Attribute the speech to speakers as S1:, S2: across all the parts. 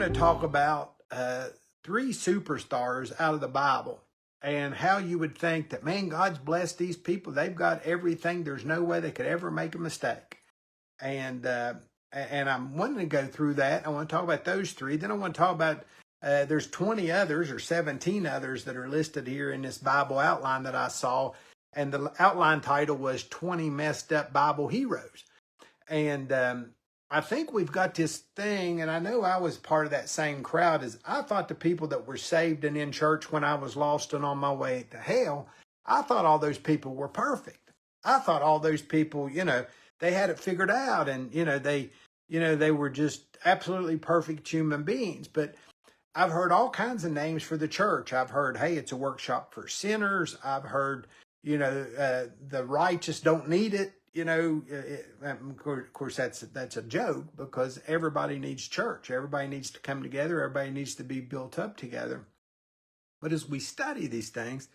S1: to talk about three superstars out of the Bible and how you would think that, man, God's blessed these people. They've got everything. There's no way they could ever make a mistake. And I'm wanting to go through that. I want to talk about those three. Then I want to talk about, there's 20 others or 17 others that are listed here in this Bible outline that I saw. And the outline title was 20 Messed Up Bible Heroes. And I think we've got this thing, and I know I was part of that same crowd, as I thought the people that were saved and in church when I was lost and on my way to hell, I thought all those people were perfect. I thought all those people, they had it figured out, and, they were just absolutely perfect human beings. But I've heard all kinds of names for the church. I've heard, hey, it's a workshop for sinners. I've heard, the righteous don't need it. Of course, that's a joke, because everybody needs church. Everybody needs to come together. Everybody needs to be built up together. But as we study these things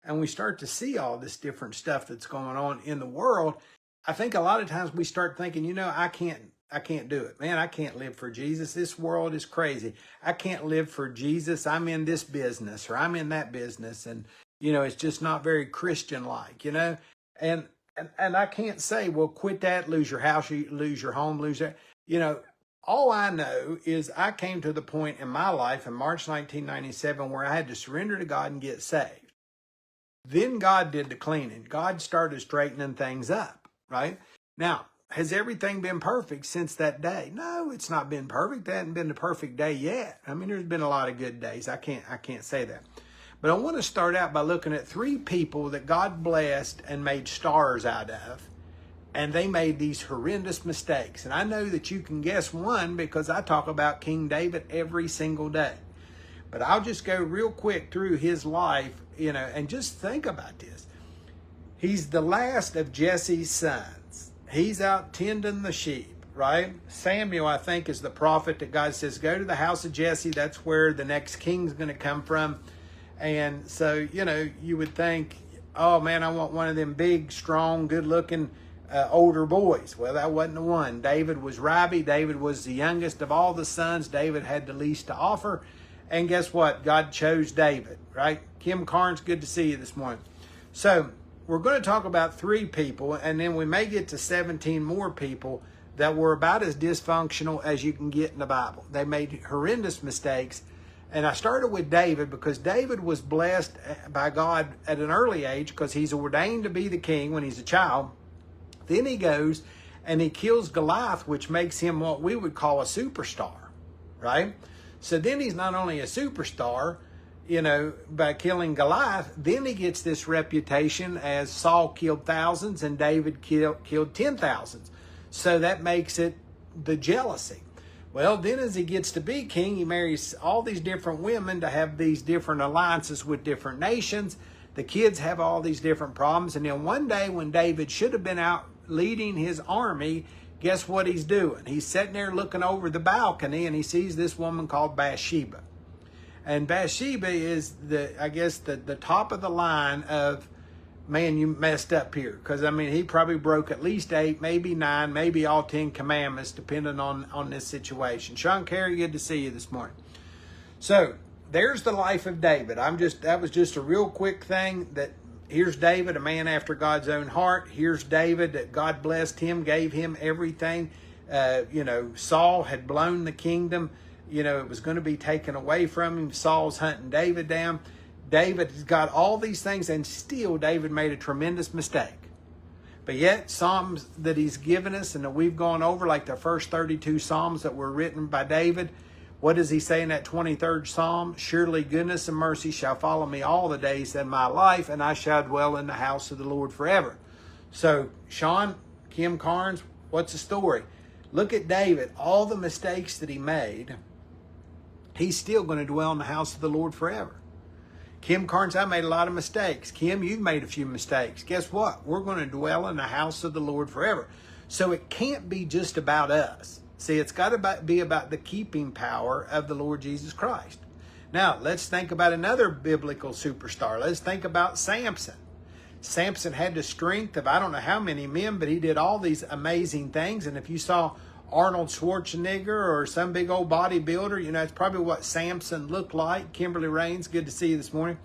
S1: and we start to see all this different stuff that's going on in the world, I think a lot of times we start thinking, I can't do it. Man, I can't live for Jesus. This world is crazy. I can't live for Jesus. I'm in this business or I'm in that business. And, it's just not very Christian-like, And I can't say, well, quit that, lose your house, lose your home, lose that. All I know is I came to the point in my life in March 1997 where I had to surrender to God and get saved. Then God did the cleaning. God started straightening things up, right? Now, has everything been perfect since that day? No, it's not been perfect. That hasn't been the perfect day yet. I mean, there's been a lot of good days. I can't say that. But I want to start out by looking at three people that God blessed and made stars out of. And they made these horrendous mistakes. And I know that you can guess one because I talk about King David every single day. But I'll just go real quick through his life, and just think about this. He's the last of Jesse's sons. He's out tending the sheep, right? Samuel, I think, is the prophet that God says, go to the house of Jesse. That's where the next king's going to come from. And so, you would think, oh, man, I want one of them big, strong, good-looking older boys. Well, that wasn't the one. David was Rabbi. David was the youngest of all the sons. David had the least to offer. And guess what? God chose David, right? Kim Carnes, good to see you this morning. So we're going to talk about three people, and then we may get to 17 more people that were about as dysfunctional as you can get in the Bible. They made horrendous mistakes. And I started with David because David was blessed by God at an early age because he's ordained to be the king when he's a child. Then he goes and he kills Goliath, which makes him what we would call a superstar, right? So then he's not only a superstar, by killing Goliath, then he gets this reputation as Saul killed thousands and David killed 10,000s. So that makes it the jealousy. Well, then as he gets to be king, he marries all these different women to have these different alliances with different nations. The kids have all these different problems. And then one day when David should have been out leading his army, guess what he's doing? He's sitting there looking over the balcony and he sees this woman called Bathsheba. And Bathsheba is the top of the line of, man, you messed up here. Because, he probably broke at least 8, maybe 9, maybe all 10 commandments, depending on this situation. Sean Carey, good to see you this morning. So, there's the life of David. That was just a real quick thing. That here's David, a man after God's own heart. Here's David, that God blessed him, gave him everything. Saul had blown the kingdom. It was going to be taken away from him. Saul's hunting David down. David has got all these things, and still David made a tremendous mistake. But yet, Psalms that he's given us and that we've gone over, like the first 32 Psalms that were written by David, what does he say in that 23rd Psalm? Surely goodness and mercy shall follow me all the days of my life, and I shall dwell in the house of the Lord forever. So, Sean, Kim Carnes, what's the story? Look at David, all the mistakes that he made, he's still going to dwell in the house of the Lord forever. Kim Carnes, I made a lot of mistakes. Kim, you've made a few mistakes. Guess what? We're going to dwell in the house of the Lord forever. So it can't be just about us. See, it's got to be about the keeping power of the Lord Jesus Christ. Now, let's think about another biblical superstar. Let's think about Samson. Samson had the strength of I don't know how many men, but he did all these amazing things. And if you saw Arnold Schwarzenegger or some big old bodybuilder. You know, it's probably what Samson looked like. Kimberly Rains, good to see you this morning.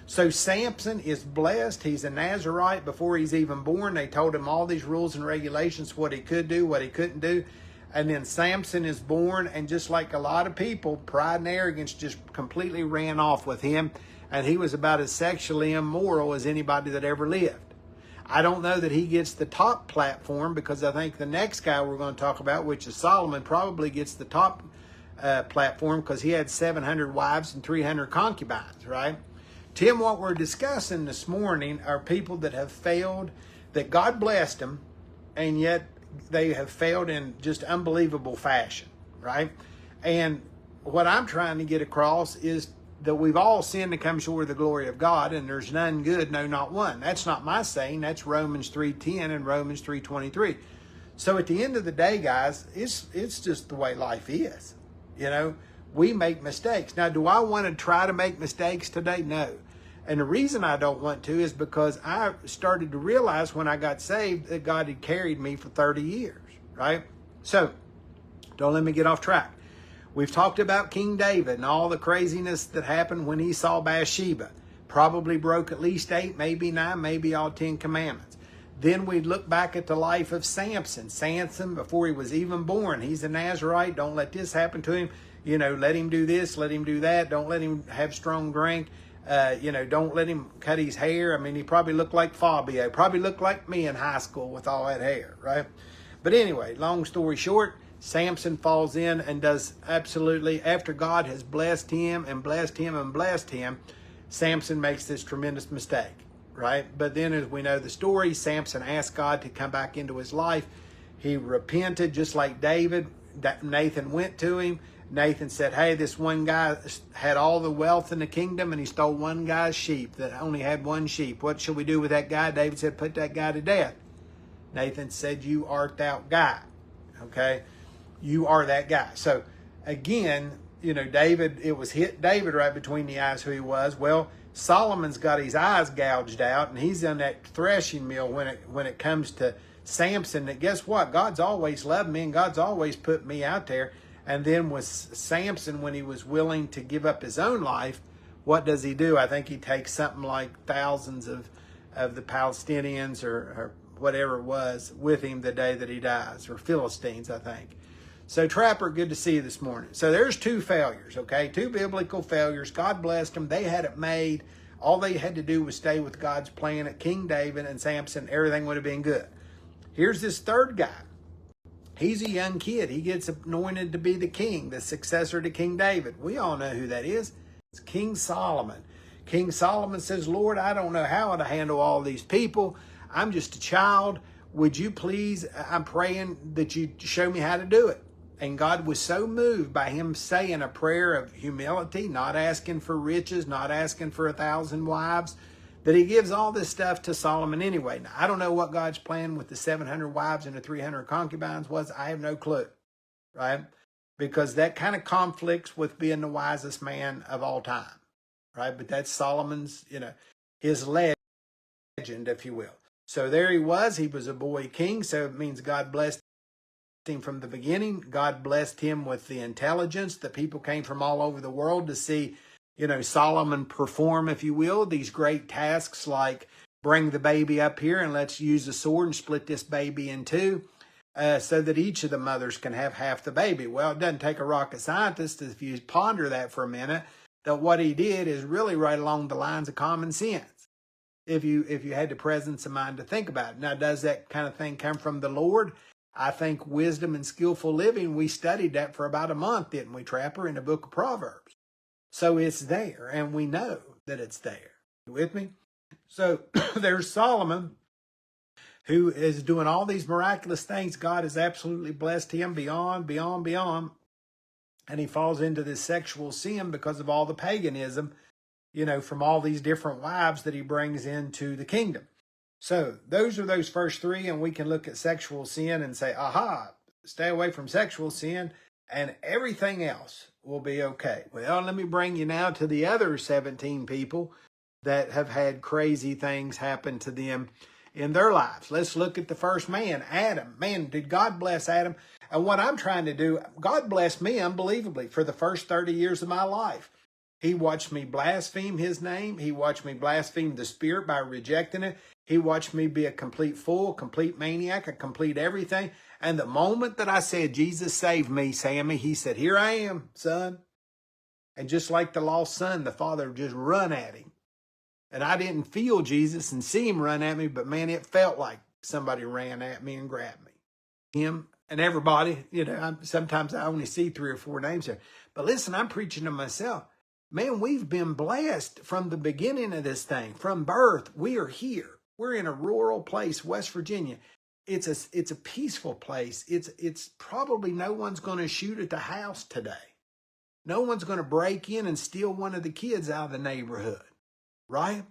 S1: So Samson is blessed. He's a Nazarite before he's even born. They told him all these rules and regulations, what he could do, what he couldn't do. And then Samson is born, and just like a lot of people, pride and arrogance just completely ran off with him. And he was about as sexually immoral as anybody that ever lived. I don't know that he gets the top platform, because I think the next guy we're going to talk about, which is Solomon, probably gets the top platform, because he had 700 wives and 300 concubines, right? Tim, what we're discussing this morning are people that have failed, that God blessed them, and yet they have failed in just unbelievable fashion, right? And what I'm trying to get across is that we've all sinned to come short of the glory of God, and there's none good, no, not one. That's not my saying. That's Romans 3:10 and Romans 3:23. So at the end of the day, guys, it's just the way life is. You know, we make mistakes. Now, do I want to try to make mistakes today? No. And the reason I don't want to is because I started to realize when I got saved that God had carried me for 30 years, right? So don't let me get off track. We've talked about King David and all the craziness that happened when he saw Bathsheba. Probably broke at least 8, maybe 9, maybe all 10 commandments. Then we look back at the life of Samson. Samson, before he was even born, he's a Nazarite. Don't let this happen to him. You know, let him do this, let him do that. Don't let him have strong drink. You know, don't let him cut his hair. I mean, he probably looked like Fabio. Probably looked like me in high school with all that hair, right? But anyway, long story short, Samson falls in and does absolutely, after God has blessed him and blessed him and blessed him, Samson makes this tremendous mistake, right? But then as we know the story, Samson asked God to come back into his life. He repented just like David. Nathan went to him. Nathan said, hey, this one guy had all the wealth in the kingdom, and he stole one guy's sheep that only had one sheep. What shall we do with that guy? David said, put that guy to death. Nathan said, you art that guy, okay? You are that guy. So again, you know, David, it was hit David right between the eyes who he was. Well, Solomon's got his eyes gouged out, and he's in that threshing mill when it comes to Samson. That guess what? God's always loved me, and God's always put me out there. And then with Samson, when he was willing to give up his own life, what does he do? I think he takes something like thousands of the Palestinians or whatever it was with him the day that he dies, or Philistines, I think. So Trapper, good to see you this morning. So there's 2 failures, okay? 2 biblical failures. God blessed them. They had it made. All they had to do was stay with God's plan at King David and Samson. Everything would have been good. Here's this third guy. He's a young kid. He gets anointed to be the king, the successor to King David. We all know who that is. It's King Solomon. King Solomon says, Lord, I don't know how to handle all these people. I'm just a child. Would you please, I'm praying that you show me how to do it. And God was so moved by him saying a prayer of humility, not asking for riches, not asking for 1,000 wives, that he gives all this stuff to Solomon anyway. Now, I don't know what God's plan with the 700 wives and the 300 concubines was. I have no clue, right? Because that kind of conflicts with being the wisest man of all time, right? But that's Solomon's, you know, his legend, if you will. So there he was a boy king. So it means God blessed him from the beginning. God blessed him with the intelligence. The people came from all over the world to see, you know, Solomon perform, if you will, these great tasks like bring the baby up here and let's use a sword and split this baby in 2 so that each of the mothers can have half the baby. Well, it doesn't take a rocket scientist, if you ponder that for a minute, that what he did is really right along the lines of common sense. If you had the presence of mind to think about it. Now, does that kind of thing come from the Lord? I think wisdom and skillful living, we studied that for about a month, didn't we, Trapper, in the book of Proverbs? So it's there, and we know that it's there. You with me? So there's Solomon, who is doing all these miraculous things. God has absolutely blessed him beyond. And he falls into this sexual sin because of all the paganism, you know, from all these different wives that he brings into the kingdom. So those are those first 3, and we can look at sexual sin and say, aha, stay away from sexual sin, and everything else will be okay. Well, let me bring you now to the other 17 people that have had crazy things happen to them in their lives. Let's look at the first man, Adam. Man, did God bless Adam? And what I'm trying to do, God blessed me unbelievably for the first 30 years of my life. He watched me blaspheme his name. He watched me blaspheme the Spirit by rejecting it. He watched me be a complete fool, complete maniac, a complete everything. And the moment that I said, Jesus saved me, Sammy, he said, here I am, son. And just like the lost son, the father just run at him. And I didn't feel Jesus and see him run at me, but man, it felt like somebody ran at me and grabbed me. Him and everybody, sometimes I only see 3 or 4 names there. But listen, I'm preaching to myself. Man, we've been blessed from the beginning of this thing. From birth, we are here. We're in a rural place, West Virginia. It's a peaceful place. It's probably no one's going to shoot at the house today. No one's going to break in and steal one of the kids out of the neighborhood, right?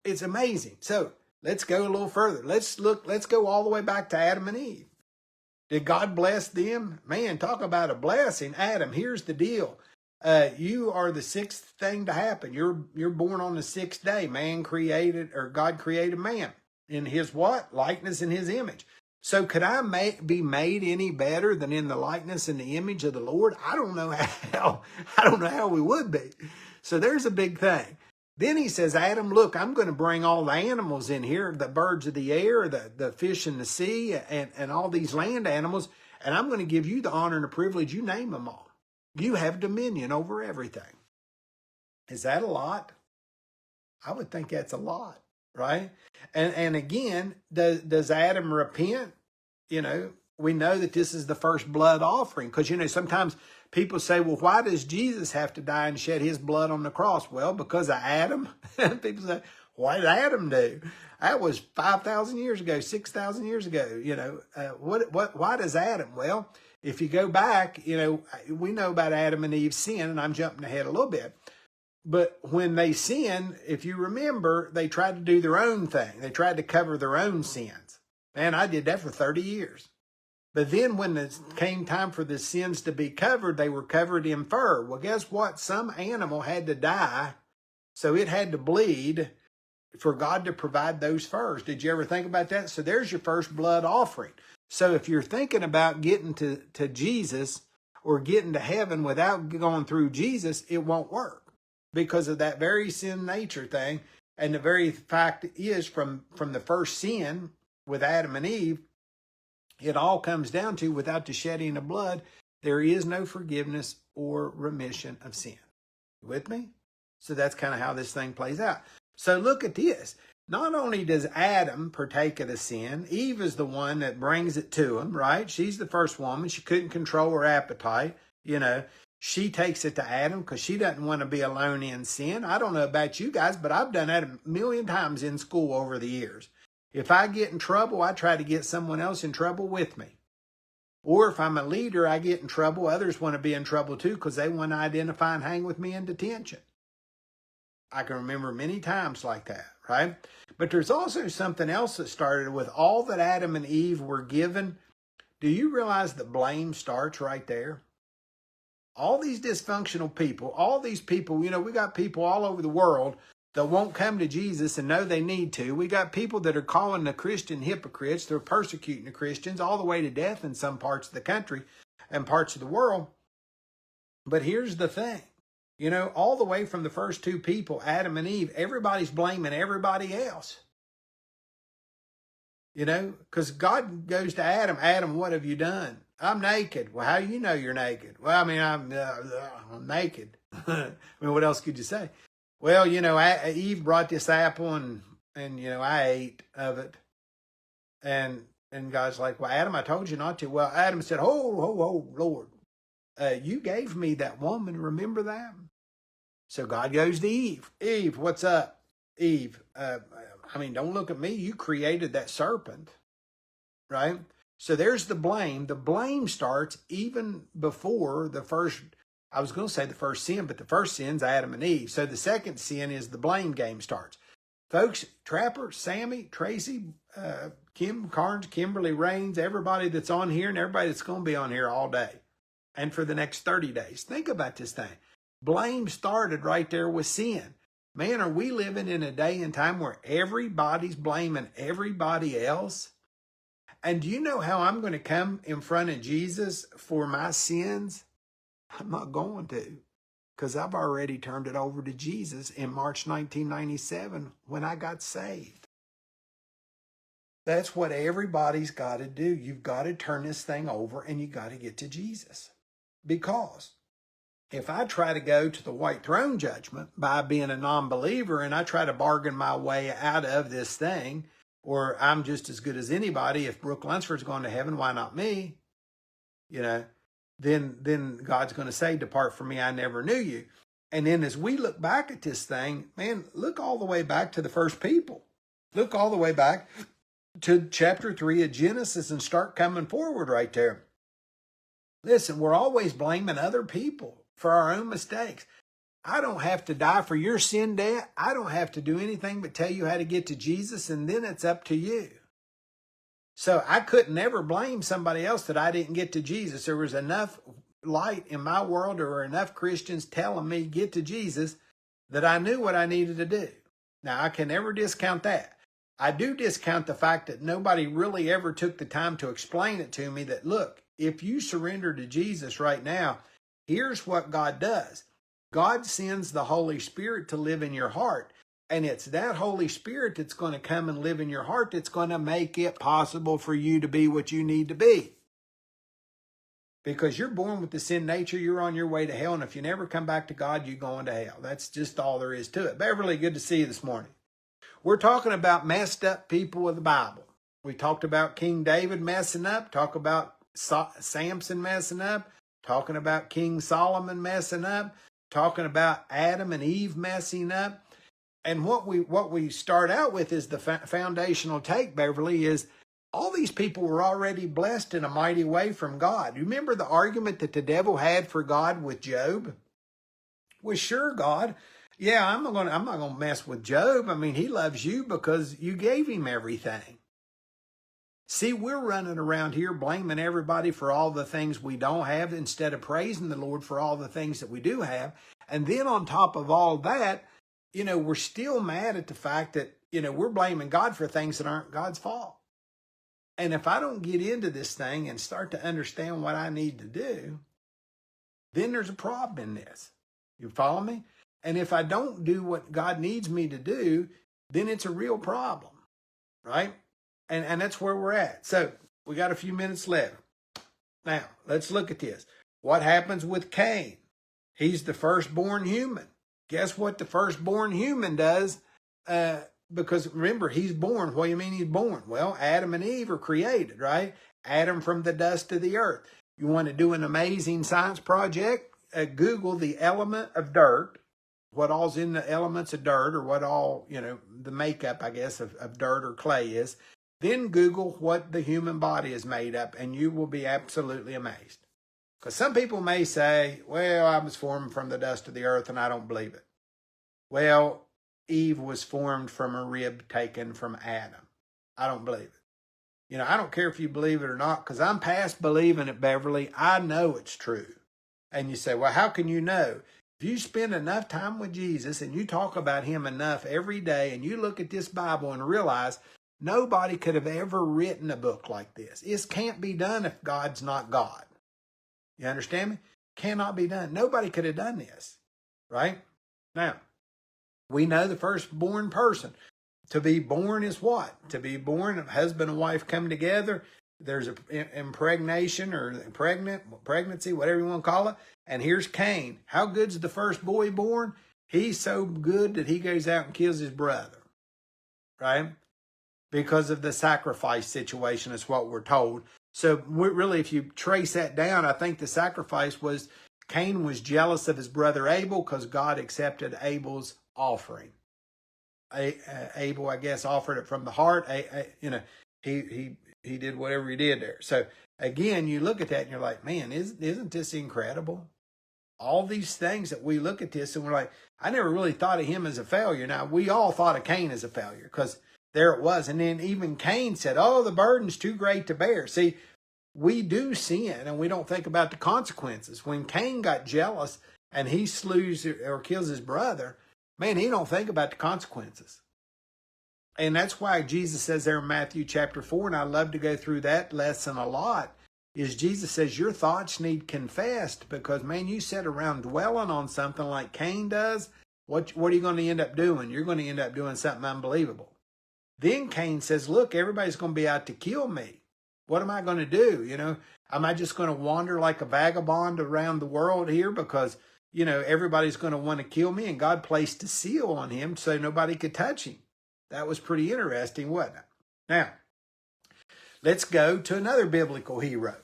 S1: It's amazing. So let's go a little further. Let's go all the way back to Adam and Eve. Did God bless them? Man, talk about a blessing. Adam, here's the deal. You are the 6th thing to happen. You're born on the 6th day. God created man in his what? Likeness and his image. So could I be made any better than in the likeness and the image of the Lord? I don't know how we would be. So there's a big thing. Then he says, Adam, look, I'm going to bring all the animals in here, the birds of the air, the fish in the sea, and all these land animals, and I'm going to give you the honor and the privilege. You name them all. You have dominion over everything. Is that a lot? I would think that's a lot, right? And again, does Adam repent? We know that this is the first blood offering because, sometimes people say, well, why does Jesus have to die and shed his blood on the cross? Well, because of Adam. People say, what did Adam do? That was 5,000 years ago, 6,000 years ago. Why does Adam? Well, if you go back, we know about Adam and Eve's sin, and I'm jumping ahead a little bit. But when they sinned, if you remember, they tried to do their own thing. They tried to cover their own sins. Man, I did that for 30 years. But then when it came time for the sins to be covered, they were covered in fur. Well, guess what? Some animal had to die, so it had to bleed for God to provide those furs. Did you ever think about that? So there's your first blood offering. So if you're thinking about getting to Jesus or getting to heaven without going through Jesus, it won't work because of that very sin nature thing. And the very fact is from the first sin with Adam and Eve, it all comes down to without the shedding of blood, there is no forgiveness or remission of sin. You with me? So that's kind of how this thing plays out. So look at this. Not only does Adam partake of the sin, Eve is the one that brings it to him, right? She's the first woman. She couldn't control her appetite. She takes it to Adam because she doesn't want to be alone in sin. I don't know about you guys, but I've done that a million times in school over the years. If I get in trouble, I try to get someone else in trouble with me. Or if I'm a leader, I get in trouble. Others want to be in trouble too because they want to identify and hang with me in detention. I can remember many times like that, right? But there's also something else that started with all that Adam and Eve were given. Do you realize that blame starts right there? All these dysfunctional people, all these people, we got people all over the world that won't come to Jesus and know they need to. We got people that are calling the Christian hypocrites. They're persecuting the Christians all the way to death in some parts of the country and parts of the world. But here's the thing. All the way from the first 2 people, Adam and Eve, everybody's blaming everybody else. Because God goes to Adam, Adam, what have you done? I'm naked. Well, how do you know you're naked? Well, I mean, I'm naked. I mean, what else could you say? Well, Eve brought this apple and I ate of it. And God's like, well, Adam, I told you not to. Well, Adam said, oh, Lord, you gave me that woman. Remember that? So God goes to Eve. Eve, what's up? Eve, don't look at me. You created that serpent, right? So there's the blame. The blame starts even before the first, I was going to say the first sin, but the first sin's Adam and Eve. So the second sin is the blame game starts. Folks, Trapper, Sammy, Tracy, Kim Carnes, Kimberly Rains, everybody that's on here and everybody that's going to be on here all day and for the next 30 days. Think about this thing. Blame started right there with sin. Man, are we living in a day and time where everybody's blaming everybody else? And do you know how I'm going to come in front of Jesus for my sins? I'm not going to, because I've already turned it over to Jesus in March 1997 when I got saved. That's what everybody's got to do. You've got to turn this thing over and you got to get to Jesus. Because if I try to go to the white throne judgment by being a non-believer and I try to bargain my way out of this thing, or I'm just as good as anybody, if Brooke Lunsford's going to heaven, why not me? Then God's going to say, depart from me, I never knew you. And then as we look back at this thing, man, look all the way back to the first people. Look all the way back to chapter 3 of Genesis and start coming forward right there. Listen, we're always blaming other people for our own mistakes. I don't have to die for your sin debt. I don't have to do anything but tell you how to get to Jesus, and then it's up to you. So I could never blame somebody else that I didn't get to Jesus. There was enough light in my world, or enough Christians telling me get to Jesus, that I knew what I needed to do. Now, I can never discount that. I do discount the fact that nobody really ever took the time to explain it to me that, look, if you surrender to Jesus right now, here's what God does. God sends the Holy Spirit to live in your heart. And it's that Holy Spirit that's going to come and live in your heart that's going to make it possible for you to be what you need to be. Because you're born with the sin nature, you're on your way to hell. And if you never come back to God, you're going to hell. That's just all there is to it. Beverly, good to see you this morning. We're talking about messed up people of the Bible. We talked about King David messing up, talk about Samson messing up, talking about King Solomon messing up, talking about Adam and Eve messing up. And what we start out with is the foundational take, Beverly, is all these people were already blessed in a mighty way from God. You remember the argument that the devil had for God with Job? Well, sure, God. Yeah, I'm not going to mess with Job. I mean, he loves you because you gave him everything. See, we're running around here blaming everybody for all the things we don't have instead of praising the Lord for all the things that we do have. And then on top of all that, we're still mad at the fact that, we're blaming God for things that aren't God's fault. And if I don't get into this thing and start to understand what I need to do, then there's a problem in this. You follow me? And if I don't do what God needs me to do, then it's a real problem, right? And that's where we're at. So we got a few minutes left. Now, let's look at this. What happens with Cain? He's the firstborn human. Guess what the firstborn human does? Because remember, he's born. What do you mean he's born? Well, Adam and Eve are created, right? Adam from the dust of the earth. You want to do an amazing science project? Google the element of dirt. What all's in the elements of dirt, or what all, the makeup, I guess, of dirt or clay is. Then Google what the human body is made up, and you will be absolutely amazed. Because some people may say, well, I was formed from the dust of the earth, and I don't believe it. Well, Eve was formed from a rib taken from Adam. I don't believe it. I don't care if you believe it or not, because I'm past believing it, Beverly. I know it's true. And you say, well, how can you know? If you spend enough time with Jesus and you talk about him enough every day, and you look at this Bible and realize nobody could have ever written a book like this. This can't be done if God's not God. You understand me? Cannot be done. Nobody could have done this, right? Now, we know the firstborn person. To be born is what? To be born, a husband and wife come together. There's an impregnation or pregnancy, whatever you want to call it. And here's Cain. How good's the first boy born? He's so good that he goes out and kills his brother, right? Because of the sacrifice situation is what we're told. So really, if you trace that down, I think the sacrifice was Cain was jealous of his brother Abel because God accepted Abel's offering. Abel, I guess, offered it from the heart. He did whatever he did there. So again, you look at that and you're like, man, isn't this incredible? All these things that we look at this and we're like, I never really thought of him as a failure. Now, we all thought of Cain as a failure because there it was. And then even Cain said, oh, the burden's too great to bear. See, we do sin and we don't think about the consequences. When Cain got jealous and he slews or kills his brother, Man, he don't think about the consequences. And that's why Jesus says there in Matthew chapter 4, and I love to go through that lesson a lot, is Jesus says your thoughts need confessed, because, man, you sit around dwelling on something like Cain does, what are you going to end up doing? You're going to end up doing something unbelievable. Then Cain says, look, everybody's going to be out to kill me. What am I going to do? Am I just going to wander like a vagabond around the world here because, everybody's going to want to kill me? And God placed a seal on him so nobody could touch him. That was pretty interesting, wasn't it? Now, let's go to another biblical hero.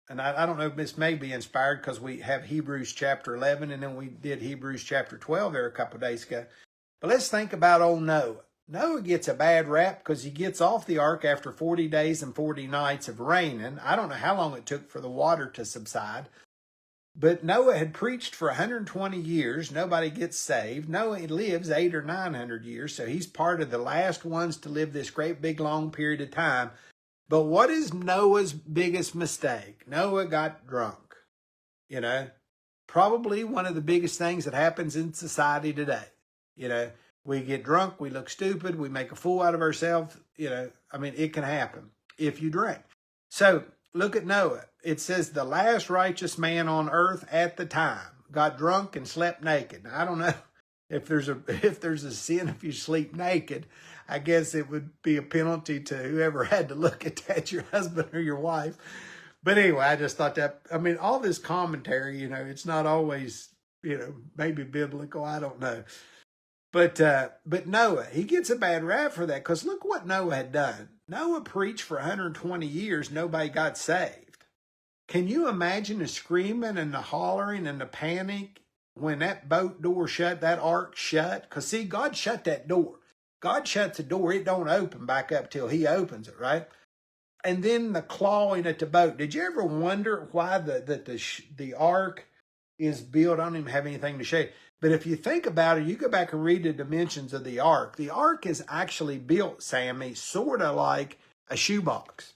S1: And I don't know if this may be inspired because we have Hebrews chapter 11 and then we did Hebrews chapter 12 there a couple of days ago. But let's think about old Noah. Noah gets a bad rap because he gets off the ark after 40 days and 40 nights of raining. I don't know how long it took for the water to subside. But Noah had preached for 120 years. Nobody gets saved. Noah lives 800 or 900 years, so he's part of the last ones to live this great big long period of time. But what is Noah's biggest mistake? Noah got drunk. Probably one of the biggest things that happens in society today. We get drunk, we look stupid, we make a fool out of ourselves. It can happen if you drink. So look at Noah. It says the last righteous man on earth at the time got drunk and slept naked. Now, I don't know if there's a sin if you sleep naked. I guess it would be a penalty to whoever had to look at that, your husband or your wife. But anyway, I just thought that, all this commentary, it's not always, maybe biblical. I don't know. But Noah, he gets a bad rap for that because look what Noah had done. Noah preached for 120 years. Nobody got saved. Can you imagine the screaming and the hollering and the panic when that boat door shut, that ark shut? Because see, God shut that door. God shuts the door. It don't open back up till he opens it, right? And then the clawing at the boat. Did you ever wonder why the ark is built? I don't even have anything to show you. But if you think about it, you go back and read the dimensions of the ark. The ark is actually built, Sammy, sort of like a shoebox.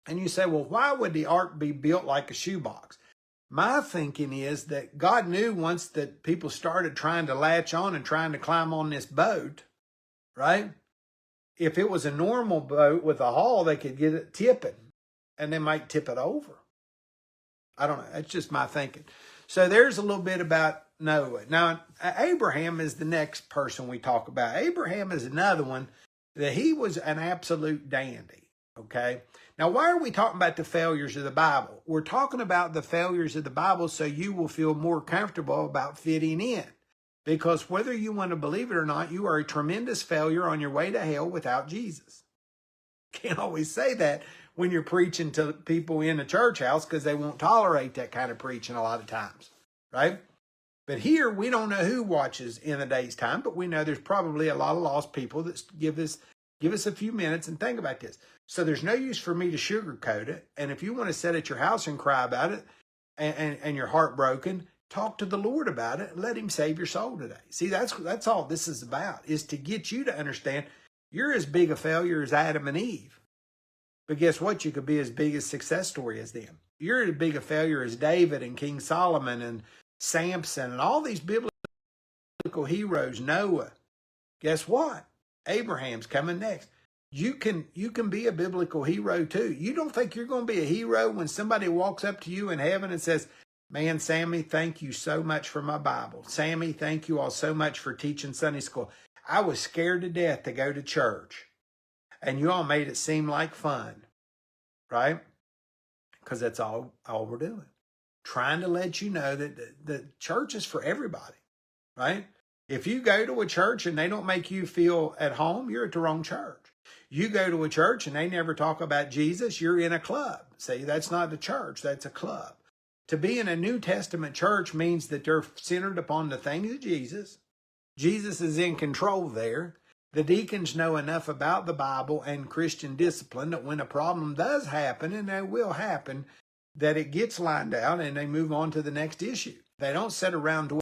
S1: And you say, well, why would the ark be built like a shoebox? My thinking is that God knew once that people started trying to latch on and trying to climb on this boat, right? If it was a normal boat with a hull, they could get it tipping and they might tip it over. I don't know. That's just my thinking. So there's a little bit about Noah. Now, Abraham is the next person we talk about. Abraham is another one that he was an absolute dandy, okay? Now, why are we talking about the failures of the Bible? We're talking about the failures of the Bible so you will feel more comfortable about fitting in. Because whether you want to believe it or not, you are a tremendous failure on your way to hell without Jesus. Can't always say that when you're preaching to people in a church house because they won't tolerate that kind of preaching a lot of times, right? But here, we don't know who watches in a day's time, but we know there's probably a lot of lost people that give us a few minutes and think about this. So there's no use for me to sugarcoat it. And if you want to sit at your house and cry about it and you're heartbroken, talk to the Lord about it and let him save your soul today. See, that's all this is about, is to get you to understand you're as big a failure as Adam and Eve. But guess what? You could be as big a success story as them. You're as big a failure as David and King Solomon and Samson and all these biblical heroes, Noah. Guess what? Abraham's coming next. You can be a biblical hero too. You don't think you're going to be a hero when somebody walks up to you in heaven and says, man, Sammy, thank you so much for my Bible. Sammy, thank you all so much for teaching Sunday school. I was scared to death to go to church. And you all made it seem like fun, right? Because that's all we're doing. Trying to let you know that the church is for everybody, right? If you go to a church and they don't make you feel at home, you're at the wrong church. You go to a church and they never talk about Jesus, you're in a club. See, that's not a church, that's a club. To be in a New Testament church means that they're centered upon the things of Jesus. Jesus is in control there. The deacons know enough about the Bible and Christian discipline that when a problem does happen, and it will happen, that it gets lined out and they move on to the next issue. They don't sit around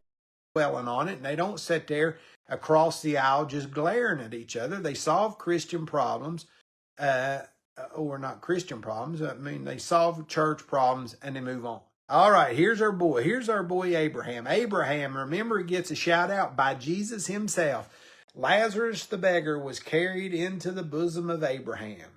S1: dwelling on it, and they don't sit there across the aisle just glaring at each other. They solve Christian problems, or not Christian problems. They solve church problems and they move on. All right, here's our boy. Here's our boy Abraham. Abraham, remember, he gets a shout out by Jesus himself. Lazarus the beggar was carried into the bosom of Abraham.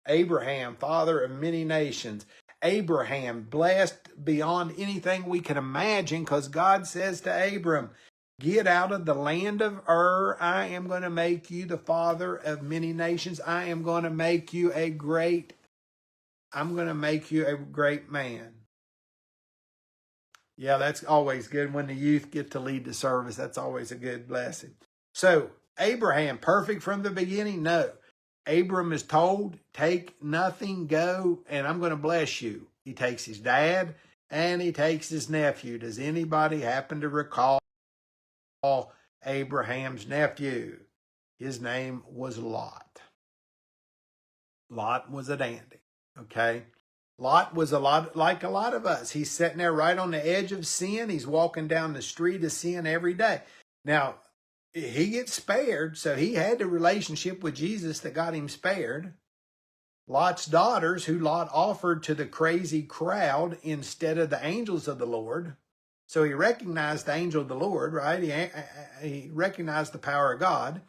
S1: Abraham, father of many nations. Abraham, blessed beyond anything we can imagine, because God says to Abram, get out of the land of Ur. I am going to make you the father of many nations. I'm going to make you a great man. Yeah, that's always good when the youth get to lead the service. That's always a good blessing. So, Abraham, perfect from the beginning? No. Abram is told, take nothing, go, and I'm going to bless you. He takes his dad and he takes his nephew. Does anybody happen to recall Abraham's nephew? His name was Lot. Lot was a dandy, okay? Lot was a lot like a lot of us. He's sitting there right on the edge of sin. He's walking down the street of sin every day. Now, he gets spared, so he had the relationship with Jesus that got him spared. Lot's daughters, who Lot offered to the crazy crowd instead of the angels of the Lord. So he recognized the angel of the Lord, right? He recognized the power of God,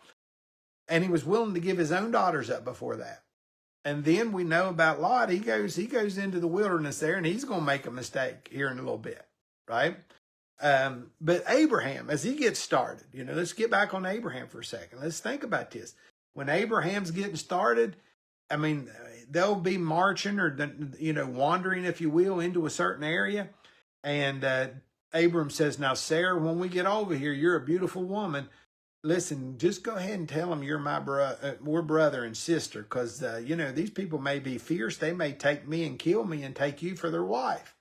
S1: and he was willing to give his own daughters up before that. And then we know about Lot. He goes into the wilderness there, and he's going to make a mistake here in a little bit, right? But Abraham, as he gets started, let's get back on Abraham for a second. Let's think about this. When Abraham's getting started, I mean, they'll be marching or, wandering, if you will, into a certain area. And Abram says, now, Sarah, when we get over here, you're a beautiful woman. Listen, just go ahead and tell them you're my we're brother and sister, because, these people may be fierce. They may take me and kill me and take you for their wife.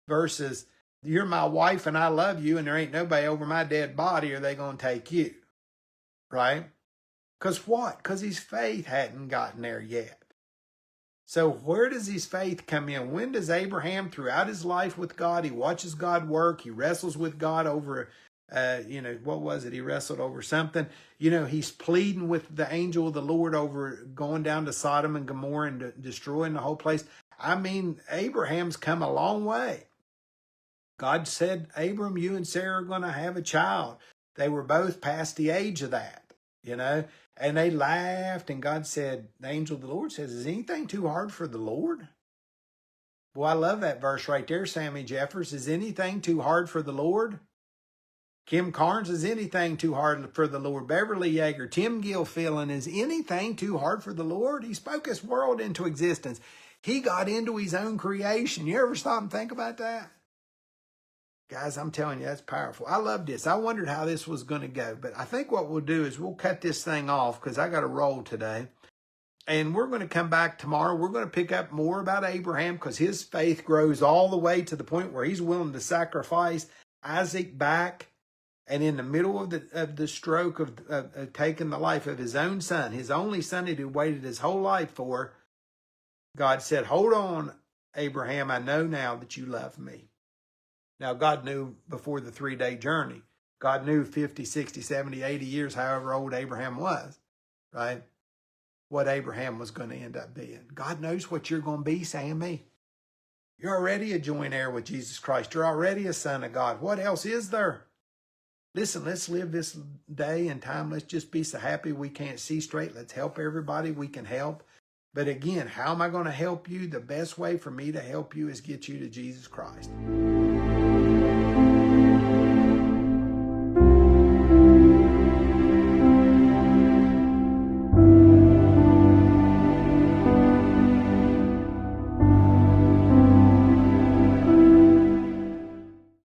S1: Versus, you're my wife and I love you, and there ain't nobody over my dead body, or they going to take you. Right? Because what? Because his faith hadn't gotten there yet. So where does his faith come in? When does Abraham, throughout his life with God, he watches God work, he wrestles with God over what was it? He wrestled over something. He's pleading with the angel of the Lord over going down to Sodom and Gomorrah and destroying the whole place. I mean, Abraham's come a long way. God said, Abram, you and Sarah are going to have a child. They were both past the age of that, and they laughed. And God said, the angel of the Lord says, is anything too hard for the Lord? Boy, I love that verse right there, Sammy Jeffers. Is anything too hard for the Lord? Kim Carnes, is anything too hard for the Lord? Beverly Yeager, Tim Gilfillan, is anything too hard for the Lord? He spoke his world into existence. He got into his own creation. You ever stop and think about that? Guys, I'm telling you, that's powerful. I love this. I wondered how this was going to go, but I think what we'll do is we'll cut this thing off because I got to roll today. And we're going to come back tomorrow. We're going to pick up more about Abraham, because his faith grows all the way to the point where he's willing to sacrifice Isaac back. And in the middle of the stroke of taking the life of his own son, his only son that he waited his whole life for, God said, hold on, Abraham, I know now that you love me. Now, God knew before the 3-day journey. God knew 50, 60, 70, 80 years, however old Abraham was, right? What Abraham was going to end up being. God knows what you're going to be, Sammy. You're already a joint heir with Jesus Christ. You're already a son of God. What else is there? Listen, let's live this day and time. Let's just be so happy we can't see straight. Let's help everybody we can help. But again, how am I going to help you? The best way for me to help you is get you to Jesus Christ.